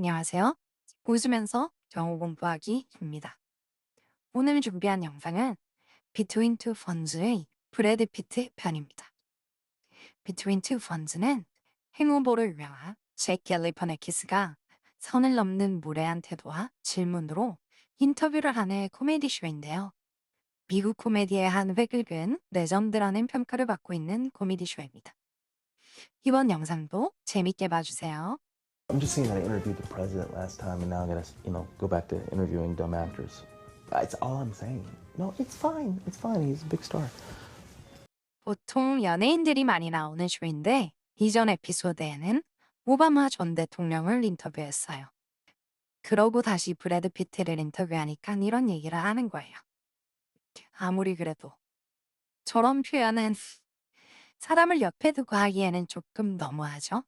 안녕하세요. 웃으면서 영어 공부하기입니다. 오늘 준비한 영상은 Between Two Ferns의 브래드 피트 편입니다. Between Two Ferns는 행오보로 유명한 잭 갤리퍼네키스가 선을 넘는 무례한 태도와 질문으로 인터뷰를 하는 코미디 쇼인데요. 미국 코미디의 한 획을 그은 레전드라는 평가를 받고 있는 코미디 쇼입니다. 이번 영상도 재밌게 봐주세요. I'm just saying that I interviewed the president last time, and now I gotta, go back to interviewing dumb actors. That's all I'm saying. No, it's fine. It's fine. He's a big star. 보통 연예인들이 많이 나오는 쇼인데 이전 에피소드에는 오바마 전 대통령을 인터뷰했어요. 그러고 다시 브래드 피트를 인터뷰하니까 이런 얘기를 하는 거예요. 아무리 그래도 저런 표현은 사람을 옆에 두고 하기에는 조금 너무하죠?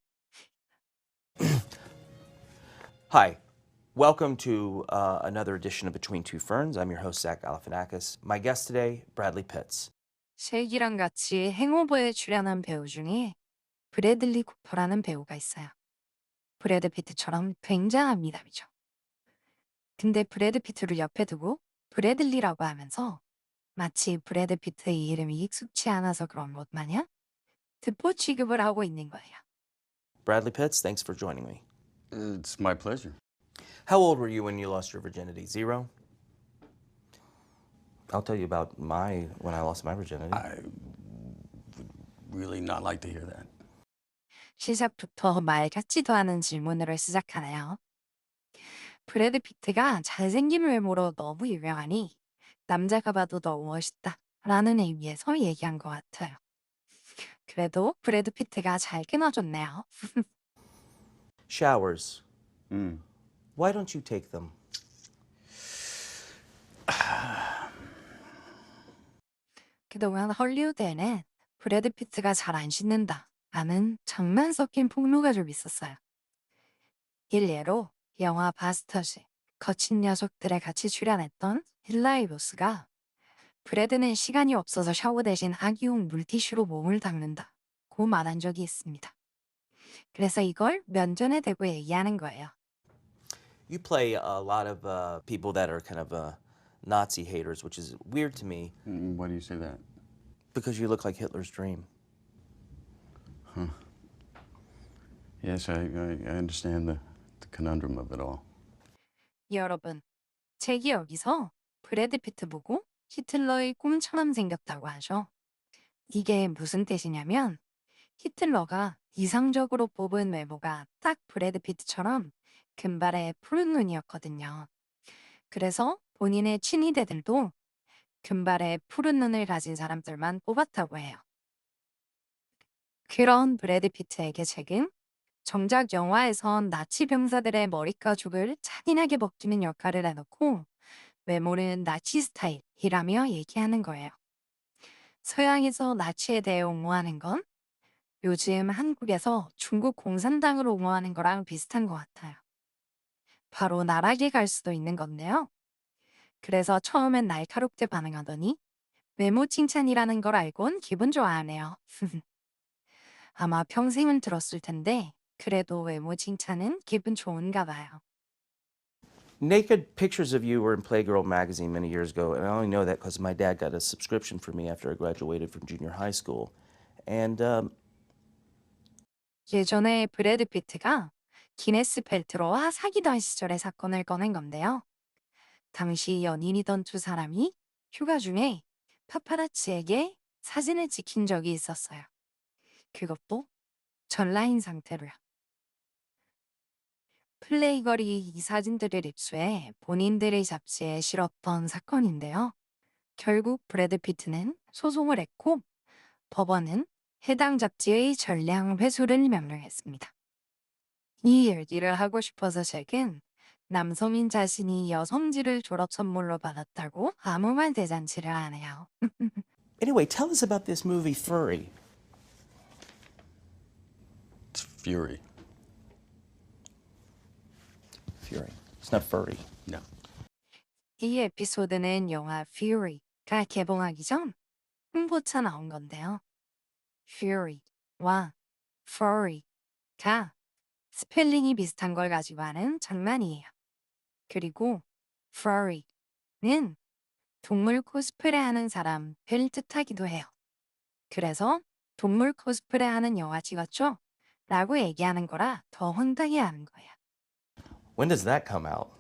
Hi. Welcome to another edition of Between Two Ferns. I'm your host, Zach Galifianakis. My guest today, Bradley Pitts. 셰이랑 같이 행오버에 출연한 배우 중에 브래들리 쿠퍼라는 배우가 있어요. 브래드 피트처럼 굉장한 미남이죠. 근데 브래드 피트를 옆에 두고 브래들리라고 하면서 마치 브래드 피트의 이름이 익숙치 않아서 그런 것 마냥 듣보 취급을 하고 있는 거예요. Bradley Pitts, thanks for joining me. It's my pleasure. How old were you when you lost your virginity? 0? I'll tell you about when I lost my virginity. I would really not like to hear that. 시작부터 말 같지도 않은 질문으로 시작하네요. 브래드 피트가 잘생긴 외모로 너무 유명하니 남자가 봐도 너무 멋있다 라는 의미에서 얘기한 것 같아요. 그래도 브래드 피트가 잘 끊어줬네요. Showers. Mm. Why don't you take them? 그동안 헐리우드에는 브래드 피트가 잘 안 씻는다 라는 장난 섞인 폭로가 좀 있었어요. 일례로 영화 바스터즈, 거친 녀석들에 같이 출연했던 힐라리 로스가 브래드는 시간이 없어서 샤워 대신 아기용 물티슈로 몸을 닦는다고 말한 적이 있습니다. 그래서 이걸 면전에 대고 얘기하는 거예요. You play a lot of people that are kind of Nazi haters, which is weird to me Why do you say that? because you look like Hitler's dream. Yes, I understand the conundrum of it all. 여러분, 잭이 여기서 브래드 피트 보고 히틀러의 꿈처럼 생겼다고 하죠. 이게 무슨 뜻이냐면 히틀러가 이상적으로 뽑은 외모가 딱 브래드 피트처럼 금발에 푸른 눈이었거든요. 그래서 본인의 친위대들도 금발에 푸른 눈을 가진 사람들만 뽑았다고 해요. 그런 브래드 피트에게 잭은 정작 영화에선 나치 병사들의 머리 가죽을 잔인하게 벗기는 역할을 해놓고 외모는 나치 스타일이라며 얘기하는 거예요. 서양에서 나치에 대해 옹호하는 건 요즘 한국에서 중국 공산당을 옹호하는 거랑 비슷한 것 같아요. 바로 나락에 갈 수도 있는 건데요. 그래서 처음엔 날카롭게 반응하더니 외모 칭찬이라는 걸 알곤 기분 좋아하네요. 아마 평생은 들었을 텐데 그래도 외모 칭찬은 기분 좋은가 봐요. Naked pictures of you were in Playgirl magazine many years ago, and I only know that because my dad got a subscription for me after I graduated from junior high school. And 예전에 브래드 피트가 기네스 펠트로와 사귀던 시절의 사건을 꺼낸 건데요. 당시 연인이던 두 사람이 휴가 중에 파파라치에게 사진을 찍힌 적이 있었어요. 그것도 전라인 상태로요. 플레이걸이 이 사진들을 입수해 본인들의 잡지에 실었던 사건인데요. 결국 브래드 피트는 소송을 했고 법원은 해당 잡지의 전량 회수를 명령했습니다. 이 얘기를 하고 싶어서 잭은 남성인 자신이 여성지를 졸업 선물로 받았다고 아무 말 대잔치를 하네요. anyway, tell us about this movie Furry. It's fury. Fury. It's not furry. No. 이 에피소드는 영화 Fury가 개봉하기 전 홍보차 나온 건데요. Fury와 Furry가 스펠링이 비슷한 걸 가지고 하는 장난이에요. 그리고 furry는 동물 코스프레 하는 사람을 뜻하기도 해요. 그래서 동물 코스프레 하는 영화 찍었죠? 라고 얘기하는 거라 더 황당해 하는 거예요. When does that come out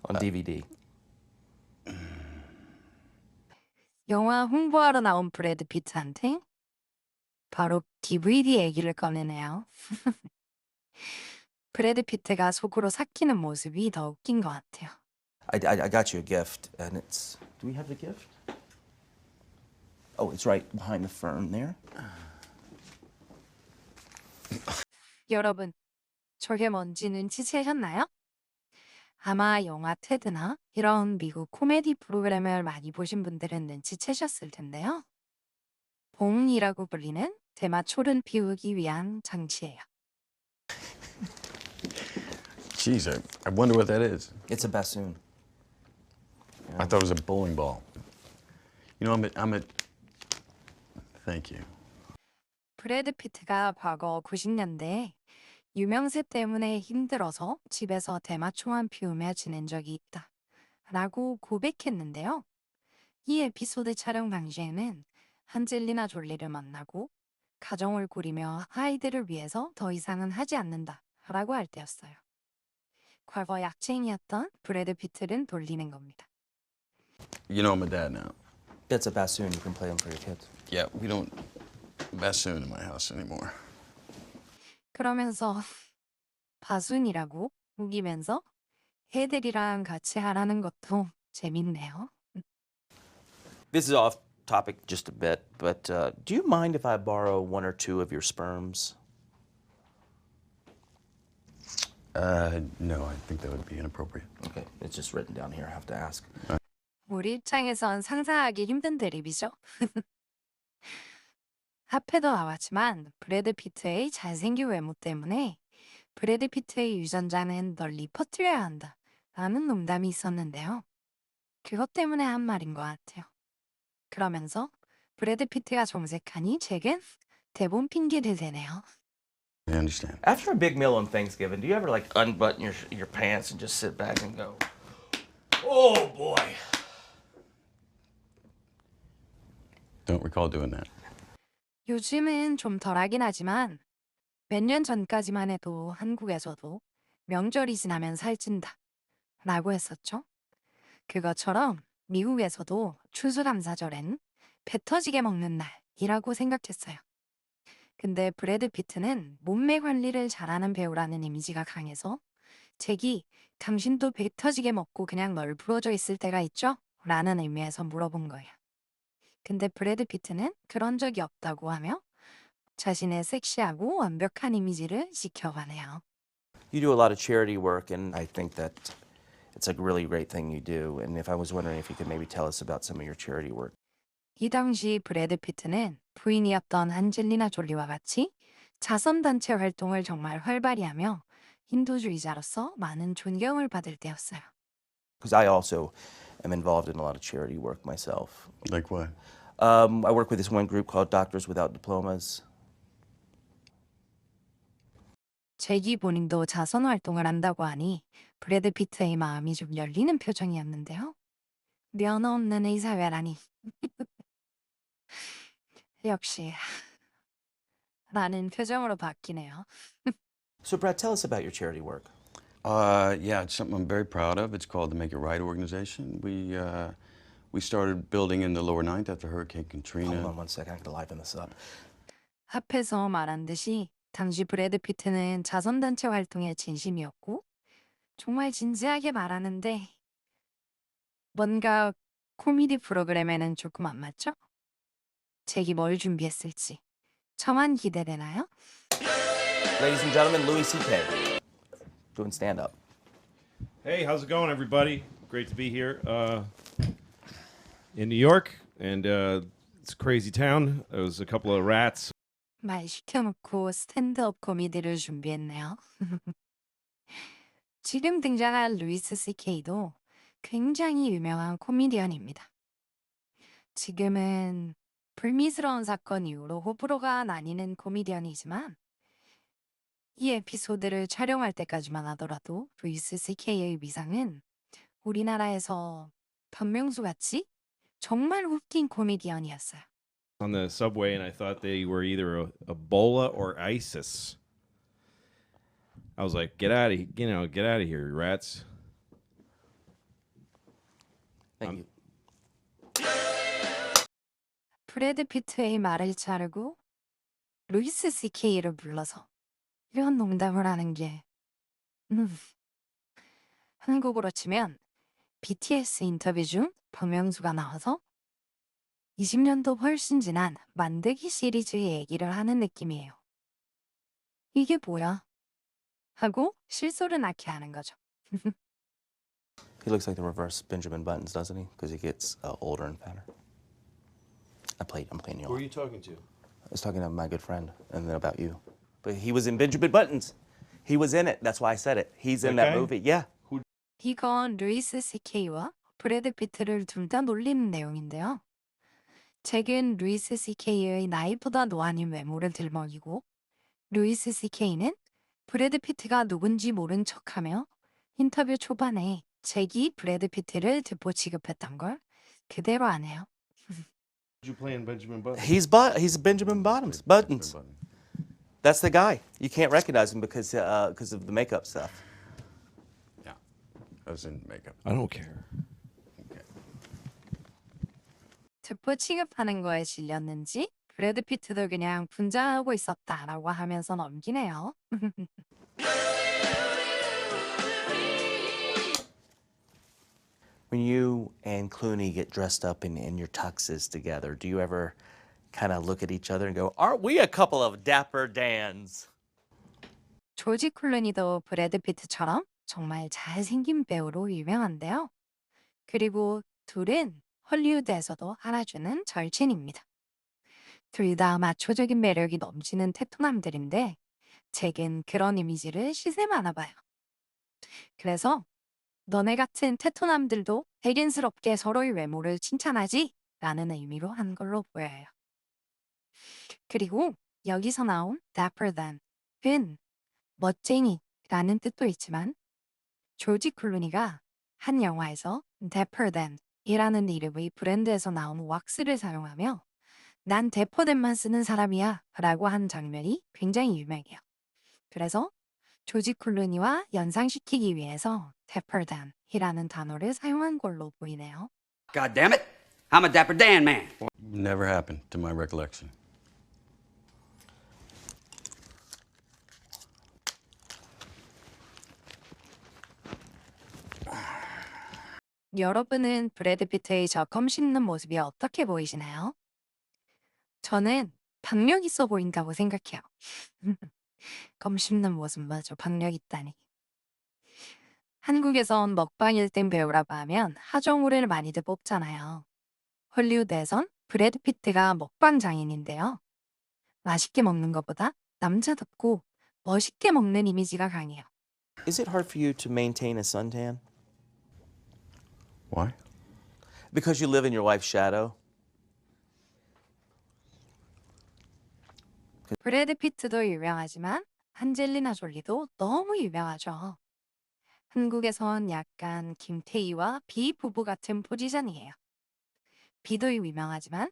on DVD? 영화 홍보하러 나온 브래드 피트한테 바로 DVD 얘기를 꺼내네요. 브래드 피트가 속으로 삭히는 모습이 더 웃긴 것 같아요. I got you a gift, and it's. Do we have the gift? Oh, it's right behind the fern there. 여러분, 저게 뭔지 눈치채셨나요? 아마 영화 테드나 이런 미국 코미디 프로그램을 많이 보신 분들은 눈치채셨을 텐데요. 봉이라고 불리는 대마초를 피우기 위한 장치예요. Geez, I wonder what that is. It's a bassoon. I thought it was a bowling ball. You know, Thank you. 브래드 피트가 과거 90년대에 유명세 때문에 힘들어서 집에서 대마초만 피우며 지낸 적이 있다. 라고 고백했는데요. 이 에피소드 촬영 당시에는 한젤리나 졸리를 만나고 가정을 꾸리며 아이들을 위해서 더 이상은 하지 않는다. 라고 할 때였어요. 과거 약쟁이였던 브래드 피트를 돌리는 겁니다. You know I'm a dad now. It's a bassoon. You can play them for your kids. Yeah, we don't bassoon in my house anymore. 그러면서 바순이라고 우기면서 애들이랑 같이 하라는 것도 재밌네요. This is off topic just a bit, but do you mind if I borrow one or two of your sperms? No, I think that would be inappropriate. Okay, it's just written down here. I have to ask. 우리 입장에선 상상하기 힘든 드립이죠. 앞에도 나왔지만 브래드 피트의 잘생긴 외모 때문에 브래드 피트의 유전자는 널리 퍼뜨려야 한다 라는 농담이 있었는데요. 그것 때문에 한 말인 것 같아요. 그러면서 브래드 피트가 정색하니 책은 대본 핑계를 대네요. I understand. After a big meal on Thanksgiving, do you ever like unbutton your pants and just sit back and go, "Oh boy"? Don't recall doing that. 요즘은 좀 덜하긴 하지만 몇 년 전까지만 해도 한국에서도 명절이 지나면 살찐다 라고 했었죠. 그것처럼 미국에서도 추수감사절엔 배 터지게 먹는 날이라고 생각했어요. 근데 브래드 피트는 몸매 관리를 잘하는 배우라는 이미지가 강해서 잭이 당신도 배 터지게 먹고 그냥 널브러져 있을 때가 있죠? 라는 의미에서 물어본 거예요. 근데 브래드 피트는 그런 적이 없다고 하며 자신의 섹시하고 완벽한 이미지를 지켜가네요. You do a lot of charity work, and I think that it's a really great thing you do. And if I was wondering if you could maybe tell us about some of your charity work. 이 당시 브래드 피트는 부인이었던 안젤리나 졸리와 같이 자선단체 활동을 정말 활발히 하며 힌두주의자로서 많은 존경을 받을 때였어요. Because I also am involved in a lot of charity work myself. Like what? I work with this one group called Doctors Without Diplomas. 잭이 본인도 자선 활동을 한다고 하니 브래드 피트의 마음이 좀 열리는 표정이었는데요. 면허 없는 의사회라니. 역시 라는 표정으로 바뀌네요. So, Brad, tell us about your charity work. Yeah, it's something I'm very proud of. It's called the Make It Right organization. We started building in the lower ninth after Hurricane Katrina. Hold on one second. I have to liven this up. 앞에서 말한 듯이 당시 브래드 피트는 자선단체 활동에 진심이었고 정말 진지하게 말하는데 뭔가 코미디 프로그램에는 조금 안 맞죠? 잭이 뭘 준비했을지 저만 기대되나요? Ladies and gentlemen, Louis C.K. doing stand-up. Hey, how's it going, everybody? Great to be here in New York, and it's a crazy town. There was a couple of rats. 말 시켜놓고 스탠드업 코미디를 준비했네요. 지금 등장한 루이스 C.K도 굉장히 유명한 코미디언입니다. 지금은 불미스러운 사건 이후로 호불호가 나뉘는 코미디언이지만 이 에피소드를 촬영할 때까지만 하더라도 루이스 CK의 위상은 우리나라에서 변명수 같이 정말 웃긴 코미디언이었어요. On the subway, and I thought they were either Ebola or ISIS. I was like, get out of get out of here, you rats. Thank you. 브래드 피트의 말을 자르고 루이스 CK를 불러서 이런 농담을 하는 게 한국어로 치면 BTS 인터뷰 중 박명수가 나와서 20년도 훨씬 지난 만들기 시리즈의 얘기를 하는 느낌이에요. 이게 뭐야? 하고 실소를 낳게 하는 거죠. He looks like the reverse Benjamin Buttons, doesn't he? Because he gets older and fatter. I'm playing you. Who are off. you talking to? I was talking to my good friend and then about you. But he was in Benjamin Buttons. He was in it. That's why I said it. He's in that Okay. movie. Yeah. 이건 루이스 CK와 브래드 피트를 둘 다 놀리는 내용인데요. 잭은 루이스 CK의 나이보다 노안인 외모를 들먹이고 루이스 CK는 브래드 피트가 누군지 모른 척하며 인터뷰 초반에 잭이 브래드 피트를 듣보 취급했던 걸 그대로 하네요. Did you play in Benjamin Button? He's Benjamin Buttons. Buttons. That's the guy. You can't recognize him because of the makeup stuff. Yeah, I was in makeup. I don't care. Okay. 듣보 취급하는 거에 질렸는지 브래드 피트도 그냥 분장하고 있었다라고 하면서 넘기네요. When you and Clooney get dressed up in your tuxes together, do you ever kind of look at each other and go, "Aren't we a couple of dapper Dans?" 조지 클루니도 브래드 피트처럼 정말 잘생긴 배우로 유명한데요. 그리고 둘은 헐리우드에서도 알아주는 절친입니다. 둘 다 마초적인 매력이 넘치는 테토남들인데 잭은 그런 이미지를 시샘하나 봐요. 그래서 너네 같은 테토남들도 대견스럽게 서로의 외모를 칭찬하지? 라는 의미로 한 걸로 보여요. 그리고 여기서 나온 dapper than은 멋쟁이라는 뜻도 있지만 조지 클루니가 한 영화에서 dapper than이라는 이름의 브랜드에서 나온 왁스를 사용하며 난 데퍼댄만 쓰는 사람이야 라고 한 장면이 굉장히 유명해요. 그래서 조지 클루니와 연상시키기 위해서 dapper dan이라는 단어를 사용한 걸로 보이네요. God damn it! I'm a Dapper Dan man. Never happened to my recollection. 여러분은 브래드 피트의 저 껌 씹는 모습이 어떻게 보이시나요? 저는 박력 있어 보인다고 생각해요. 껌 씹는 모습마저 박력 있다니. 한국에선 먹방 1등 배우라고 하면 하정우를 많이들 뽑잖아요. 헐리우드에선 브래드 피트가 먹방 장인인데요. 맛있게 먹는 것보다 남자답고 멋있게 먹는 이미지가 강해요. Is it hard for you to maintain a suntan? Why? Because you live in your wife's shadow? 브래드 피트도 유명하지만 안젤리나 졸리도 너무 유명하죠. 한국에선 약간 김태희와 비 부부 같은 포지션이에요. 비도 유명하지만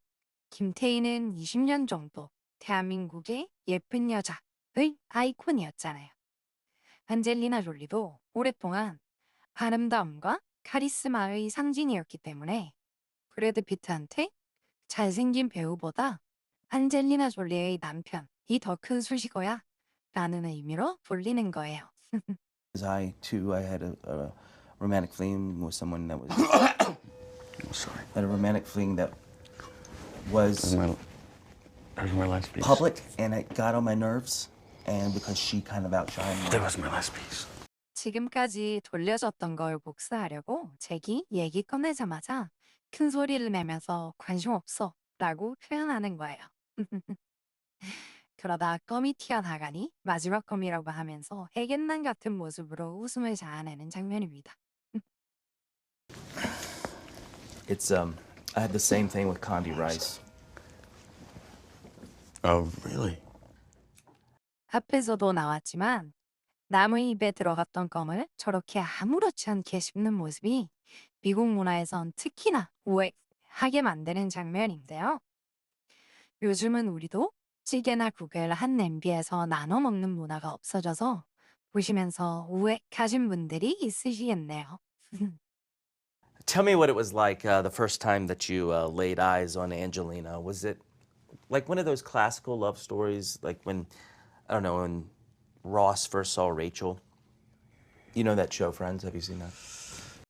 김태희는 20년 정도 대한민국의 예쁜 여자의 아이콘이었잖아요. 안젤리나 졸리도 오랫동안 아름다움과 카리스마의 상징이었기 때문에 브래드 피트한테 잘생긴 배우보다 안젤리나 졸리의 남편이 더 큰 수식어야 라는 의미로 불리는 거예요. I too, I had a romantic fling with someone that was I'm sorry. had a romantic fling that There's was my last piece. public, and it got on my nerves. And because she kind of outshined me. That was my last piece. 지금까지 돌려줬던 걸 복수하려고 잭이 얘기 꺼내자마자 큰 소리를 내면서 관심 없어 라고 표현하는 거예요. 그러다 껌이 튀어나가니 마지막 껌이라고 하면서 해겐난 같은 모습으로 웃음을 자아내는 장면입니다. It's I had the same thing with Condi Rice. Oh, really? 앞에서도 나왔지만 남의 입에 들어갔던 껌을 저렇게 아무렇지 않게 씹는 모습이 미국 문화에선 특히나 우애하게 만드는 장면인데요. 요즘은 우리도 찌개나 국을 한 냄비에서 나눠 먹는 문화가 없어져서 보시면서 우애하신 분들이 있으시겠네요. Tell me what it was like the first time that you laid eyes on Angelina. Was it like one of those classical love stories, like when, I don't know, when Ross first saw Rachel? You know that show, Friends? Have you seen that?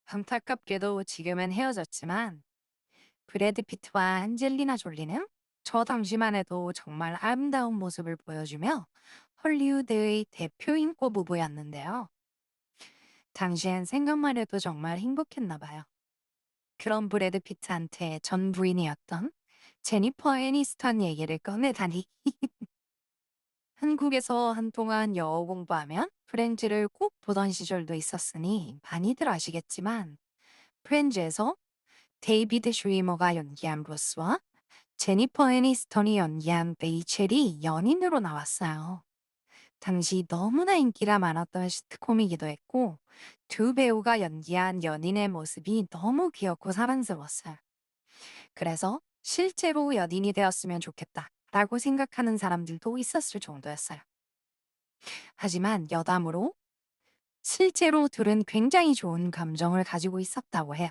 안타깝게도 지금은 헤어졌지만 브래드 피트와 안젤리나 졸리는 저 당시만 해도 정말 아름다운 모습을 보여주며 헐리우드의 대표 인기 부부였는데요. 당시엔 생각만 해도 정말 행복했나 봐요. 그런 브래드 피트한테 전 부인이었던 제니퍼 애니스턴 얘기를 꺼내다니. 한국에서 한동안 영어 공부하면 프렌즈를 꼭 보던 시절도 있었으니 많이들 아시겠지만 프렌즈에서 데이비드 슈이머가 연기한 로스와 제니퍼 애니스턴이 연기한 레이첼이 연인으로 나왔어요. 당시 너무나 인기가 많았던 시트콤이기도 했고 두 배우가 연기한 연인의 모습이 너무 귀엽고 사랑스러웠어요. 그래서 실제로 연인이 되었으면 좋겠다라고 생각하는 사람들도 있었을 정도였어요. 하지만 여담으로 실제로 둘은 굉장히 좋은 감정을 가지고 있었다고 해요.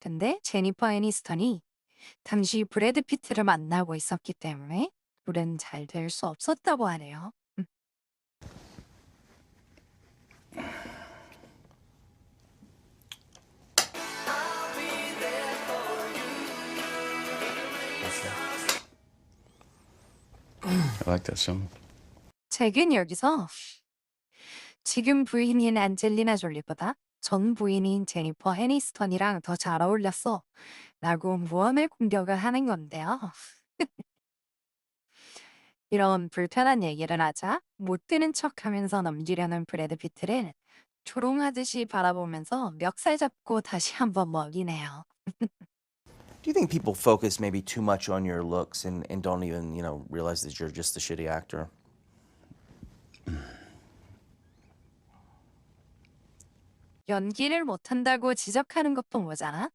근데 제니퍼 애니스턴이 당시 브래드 피트를 만나고 있었기 때문에 둘은 잘 될 수 없었다고 하네요. I like that song. 책은 여기서 지금 부인인 안젤리나 졸리보다 전 부인인 제니퍼 애니스턴이랑 더 잘 어울렸어 라고 무언을 공격을 하는 건데요. 이런 불편한 얘기를 하자 못 들은 척하면서 넘기려는 브래드 피트를 조롱하듯이 바라보면서 멱살 잡고 다시 한번 먹이네요. Do you think people focus maybe too much on your looks and don't even, realize that you're just a shitty actor? 연기를 못한다고 지적하는 것도 모자라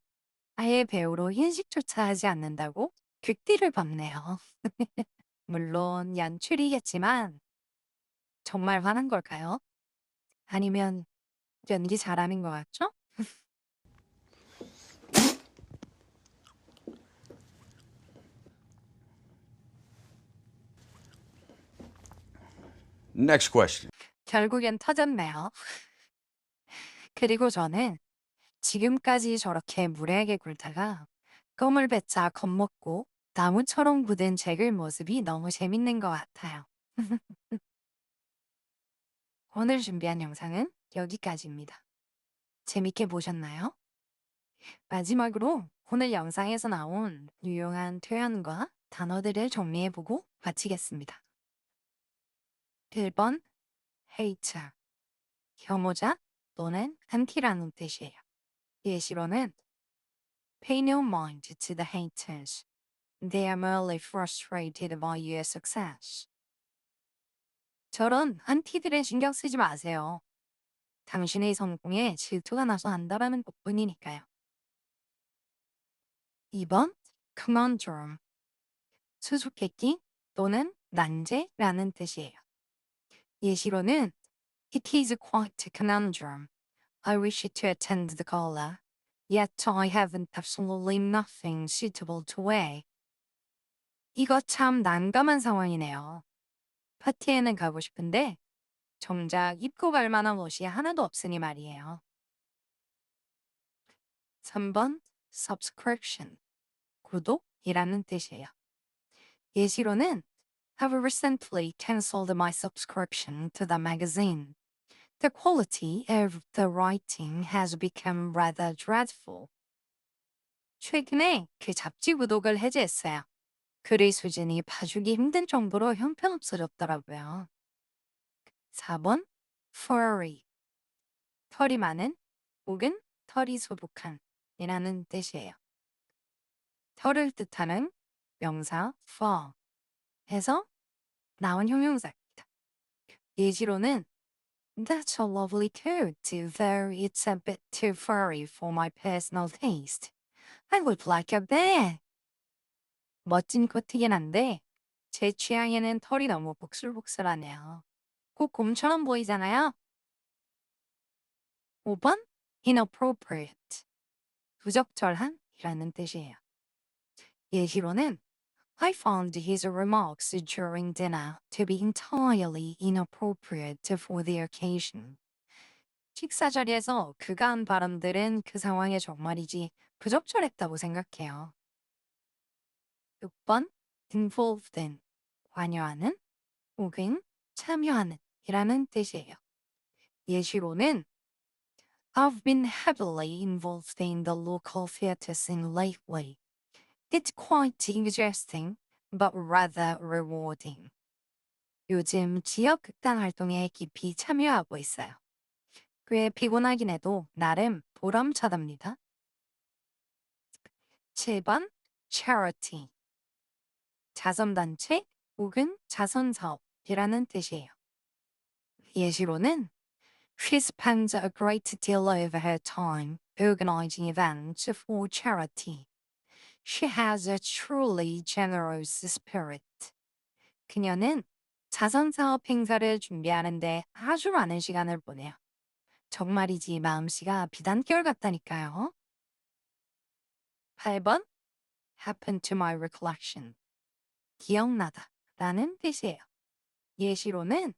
아예 배우로 인식조차 하지 않는다고 귓띠를 밟네요. 물론 연출이겠지만 정말 화난 걸까요? 아니면 연기 잘하는 것 같죠? Next question. 결국엔 터졌네요. 그리고 저는 지금까지 저렇게 무례하게 굴다가 껌을 뱉자 겁먹고 나무처럼 굳은 잭을 모습이 너무 재밌는 것 같아요. 오늘 준비한 영상은 여기까지입니다. 재밌게 보셨나요? 마지막으로 오늘 영상에서 나온 유용한 표현과 단어들을 정리해보고 마치겠습니다. 1번 hate, 혐오자 또는 anti라는 뜻이에요. 예시로는 pay no mind to the haters. They are merely frustrated by your success. 저런 안티들에 신경 쓰지 마세요. 당신의 성공에 질투가 나서 한다라는 것뿐이니까요. 2번 conundrum, 수수께끼 또는 난제라는 뜻이에요. 예시로는 It is quite a conundrum. I wish to attend the gala, yet I haven't absolutely nothing suitable to wear. 이거 참 난감한 상황이네요. 파티에는 가고 싶은데 정작 입고 갈 만한 옷이 하나도 없으니 말이에요. 3번 subscription, 구독이라는 뜻이에요. 예시로는 Have recently cancelled my subscription to the magazine. The quality of the writing has become rather dreadful. 최근에 그 잡지 구독을 해지했어요. 글의 수준이 봐주기 힘든 정도로 형편없어졌더라고요. 4번 furry, 털이 많은 혹은 털이 수북한 이라는 뜻이에요. 털을 뜻하는 명사 fur 에서 나온 형용사입니다. 예시로는 That's a lovely coat, though it's a bit too furry for my personal taste. I would like a bear. 멋진 코트긴 한데 제 취향에는 털이 너무 복슬복슬하네요. 꼭 곰처럼 보이잖아요. 5번 inappropriate. 부적절한이라는 뜻이에요. 예시로는 I found his remarks during dinner to be entirely inappropriate for the occasion. 식사 자리에서 그가 한 발언들은 그 상황에 정말이지 부적절했다고 생각해요. 6번 involved in, 관여하는 혹은 참여하는 이라는 뜻이에요. 예시로는 I've been heavily involved in the local theatre scene lately. It's quite exhausting, but rather rewarding. 요즘 지역 극단 활동에 깊이 참여하고 있어요. 꽤 피곤하긴 해도 나름 보람차답니다. 7번 charity. 자선단체 혹은 자선사업이라는 뜻이에요. 예시로는 She spends a great deal of her time organizing events for charity. She has a truly generous spirit. 그녀는 자선사업 행사를 준비하는데 아주 많은 시간을 보내요. 정말이지 마음씨가 비단결 같다니까요. 8번 happen to my recollection. 기억나다 라는 뜻이에요. 예시로는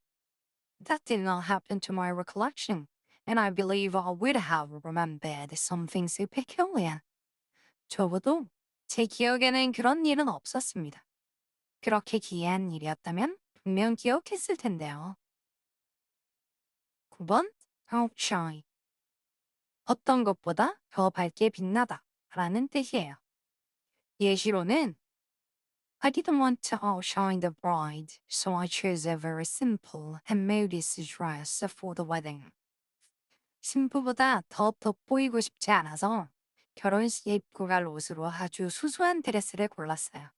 That did not happen to my recollection, and I believe I would have remembered something so peculiar. 적어도 제 기억에는 그런 일은 없었습니다. 그렇게 기이한 일이었다면 분명 기억했을 텐데요. 9번 outshine. 어떤 것보다 더 밝게 빛나다 라는 뜻이에요. 예시로는 I didn't want to outshine the bride, so I chose a very simple and modest dress for the wedding. 신부보다 더 돋보이고 싶지 않아서 결혼식에 입고 갈 옷으로 아주 수수한 드레스를 골랐어요.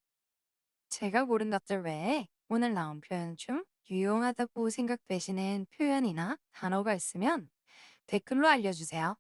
제가 고른 것들 외에 오늘 나온 표현 중 유용하다고 생각되시는 표현이나 단어가 있으면 댓글로 알려주세요.